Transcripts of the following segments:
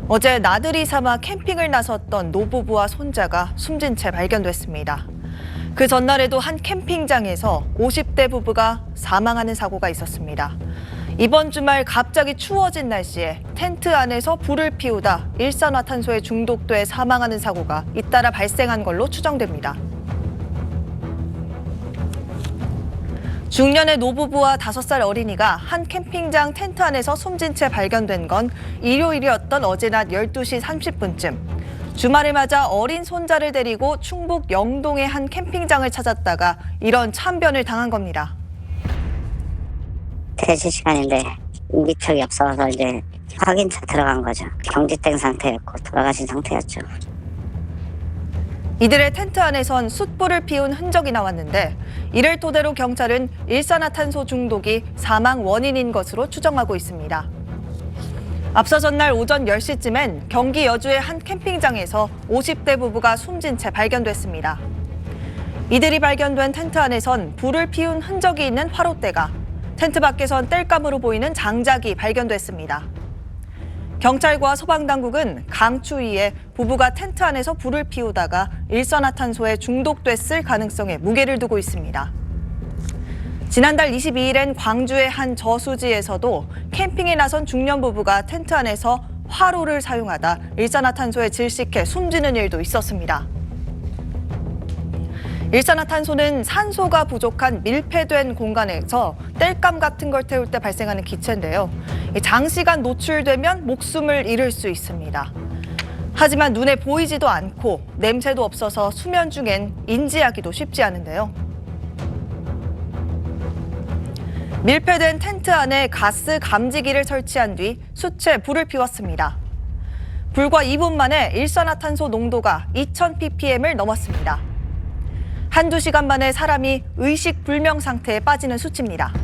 어제 나들이 삼아 캠핑을 나섰던 노부부와 손자가 숨진 채 발견됐습니다. 그 전날에도 한 캠핑장에서 50대 부부가 사망하는 사고가 있었습니다. 이번 주말 갑자기 추워진 날씨에 텐트 안에서 불을 피우다 일산화탄소에 중독돼 사망하는 사고가 잇따라 발생한 걸로 추정됩니다. 중년의 노부부와 5살 어린이가 한 캠핑장 텐트 안에서 숨진 채 발견된 건 일요일이었던 어제 낮 12시 30분쯤. 주말을 맞아 어린 손자를 데리고 충북 영동의 한 캠핑장을 찾았다가 이런 참변을 당한 겁니다. 퇴실 시간인데 인기척이 없어서 이제 확인차 들어간 거죠. 경직된 상태였고 돌아가신 상태였죠. 이들의 텐트 안에선 숯불을 피운 흔적이 나왔는데 이를 토대로 경찰은 일산화탄소 중독이 사망 원인인 것으로 추정하고 있습니다. 앞서 전날 오전 10시쯤엔 경기 여주의 한 캠핑장에서 50대 부부가 숨진 채 발견됐습니다. 이들이 발견된 텐트 안에선 불을 피운 흔적이 있는 화롯대가, 텐트 밖에선 땔감으로 보이는 장작이 발견됐습니다. 경찰과 소방당국은 강추위에 부부가 텐트 안에서 불을 피우다가 일산화탄소에 중독됐을 가능성에 무게를 두고 있습니다. 지난달 22일엔 광주의 한 저수지에서도 캠핑에 나선 중년 부부가 텐트 안에서 화로를 사용하다 일산화탄소에 질식해 숨지는 일도 있었습니다. 일산화탄소는 산소가 부족한 밀폐된 공간에서 땔감 같은 걸 태울 때 발생하는 기체인데요. 장시간 노출되면 목숨을 잃을 수 있습니다. 하지만 눈에 보이지도 않고 냄새도 없어서 수면 중엔 인지하기도 쉽지 않은데요. 밀폐된 텐트 안에 가스 감지기를 설치한 뒤 수채 불을 피웠습니다. 불과 2분 만에 일산화탄소 농도가 2000ppm을 넘었습니다. 한두 시간 만에 사람이 의식불명 상태에 빠지는 수치입니다.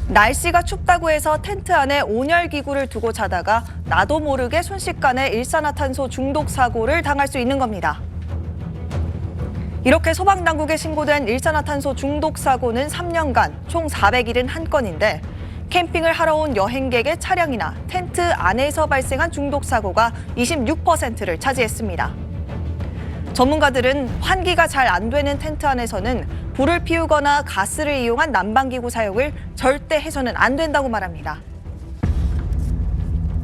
날씨가 춥다고 해서 텐트 안에 온열기구를 두고 자다가 나도 모르게 순식간에 일산화탄소 중독 사고를 당할 수 있는 겁니다. 이렇게 소방당국에 신고된 일산화탄소 중독 사고는 3년간 총 471건인데 캠핑을 하러 온 여행객의 차량이나 텐트 안에서 발생한 중독 사고가 26%를 차지했습니다. 전문가들은 환기가 잘 안 되는 텐트 안에서는 불을 피우거나 가스를 이용한 난방기구 사용을 절대 해서는 안 된다고 말합니다.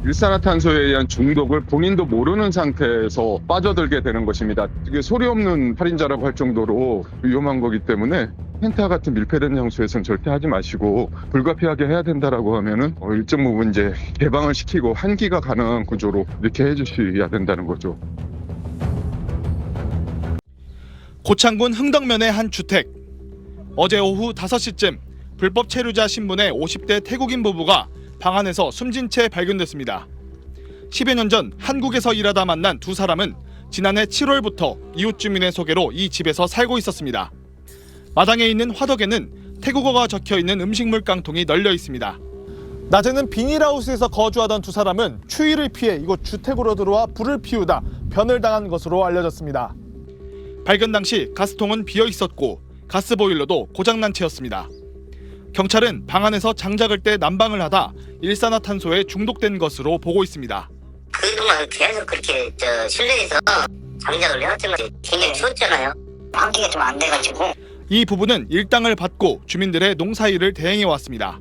일산화탄소에 의한 중독을 본인도 모르는 상태에서 빠져들게 되는 것입니다. 이게 소리 없는 살인자라고 할 정도로 위험한 거기 때문에 텐트와 같은 밀폐된 장소에서는 절대 하지 마시고 불가피하게 해야 된다라고 하면은 일정 부분 이제 개방을 시키고 환기가 가능한 구조로 이렇게 해주셔야 된다는 거죠. 고창군 흥덕면의 한 주택. 어제 오후 5시쯤 불법 체류자 신분의 50대 태국인 부부가 방 안에서 숨진 채 발견됐습니다. 10여 년 전 한국에서 일하다 만난 두 사람은 지난해 7월부터 이웃 주민의 소개로 이 집에서 살고 있었습니다. 마당에 있는 화덕에는 태국어가 적혀있는 음식물 깡통이 널려 있습니다. 낮에는 비닐하우스에서 거주하던 두 사람은 추위를 피해 이곳 주택으로 들어와 불을 피우다 변을 당한 것으로 알려졌습니다. 발견 당시 가스통은 비어 있었고 가스보일러도 고장난 채였습니다. 경찰은 방 안에서 장작을 떼 난방을 하다 일산화탄소에 중독된 것으로 보고 있습니다. 그동안 계속 그렇게 실내에서 장작을 해왔지만 굉장히 추웠잖아요. 환기가 좀 안 돼가지고. 이 부부는 일당을 받고 주민들의 농사일을 대행해 왔습니다.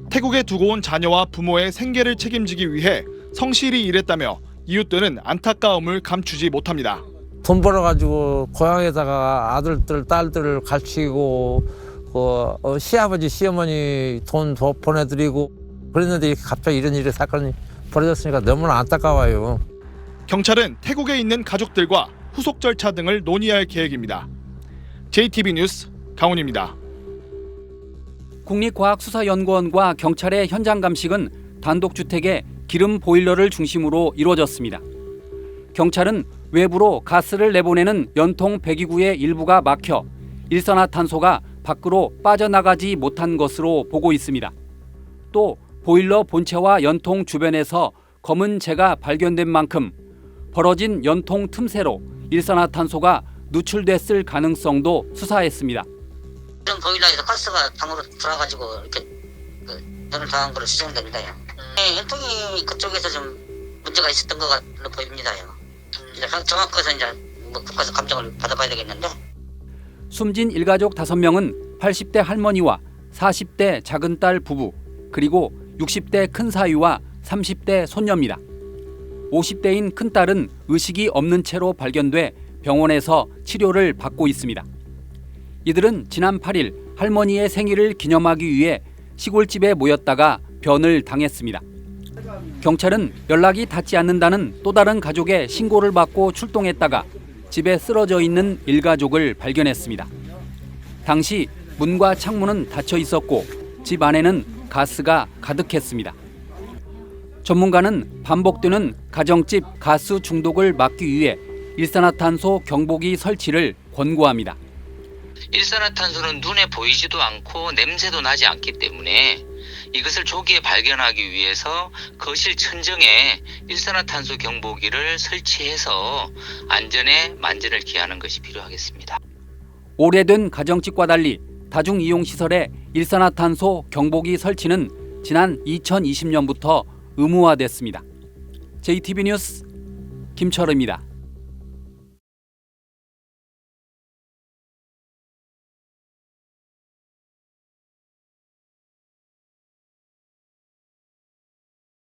태국에 두고 온 자녀와 부모의 생계를 책임지기 위해 성실히 일했다며 이웃들은 안타까움을 감추지 못합니다. 돈 벌어가지고 고향에다가 아들들, 딸들을 가르치고 시아버지, 시어머니 돈 보내드리고 그랬는데 갑자기 이런 일이 사건이 벌어졌으니까 너무나 안타까워요. 경찰은 태국에 있는 가족들과 후속 절차 등을 논의할 계획입니다. JTB 뉴스 강훈입니다. 국립과학수사연구원과 경찰의 현장 감식은 단독주택의 기름 보일러를 중심으로 이루어졌습니다. 경찰은 외부로 가스를 내보내는 연통 배기구의 일부가 막혀 일산화탄소가 밖으로 빠져나가지 못한 것으로 보고 있습니다. 또 보일러 본체와 연통 주변에서 검은 재가 발견된 만큼 벌어진 연통 틈새로 일산화탄소가 누출됐을 가능성도 수사했습니다. 이런 보일러에서 가스가 방으로 들어가지고 이렇게 변을 당한 걸로 추정됩니다. 연통이 그쪽에서 좀 문제가 있었던 것 같로 보입니다요. 이제 정확해서 이제 뭐 국가에서 감정을 받아봐야 되겠는데. 숨진 일가족 5명은 80대 할머니와 40대 작은 딸 부부, 그리고 60대 큰 사위와 30대 손녀입니다. 50대인 큰 딸은 의식이 없는 채로 발견돼 병원에서 치료를 받고 있습니다. 이들은 지난 8일 할머니의 생일을 기념하기 위해 시골집에 모였다가 변을 당했습니다. 경찰은 연락이 닿지 않는다는 또 다른 가족의 신고를 받고 출동했다가 집에 쓰러져 있는 일가족을 발견했습니다. 당시 문과 창문은 닫혀 있었고 집 안에는 가스가 가득했습니다. 전문가는 반복되는 가정집 가스 중독을 막기 위해 일산화탄소 경보기 설치를 권고합니다. 일산화탄소는 눈에 보이지도 않고 냄새도 나지 않기 때문에 이것을 조기에 발견하기 위해서 거실 천정에 일산화탄소 경보기를 설치해서 안전에 만전을 기하는 것이 필요하겠습니다. 오래된 가정집과 달리 다중이용시설의 일산화탄소 경보기 설치는 지난 2020년부터 의무화됐습니다. JTB 뉴스 김철우입니다.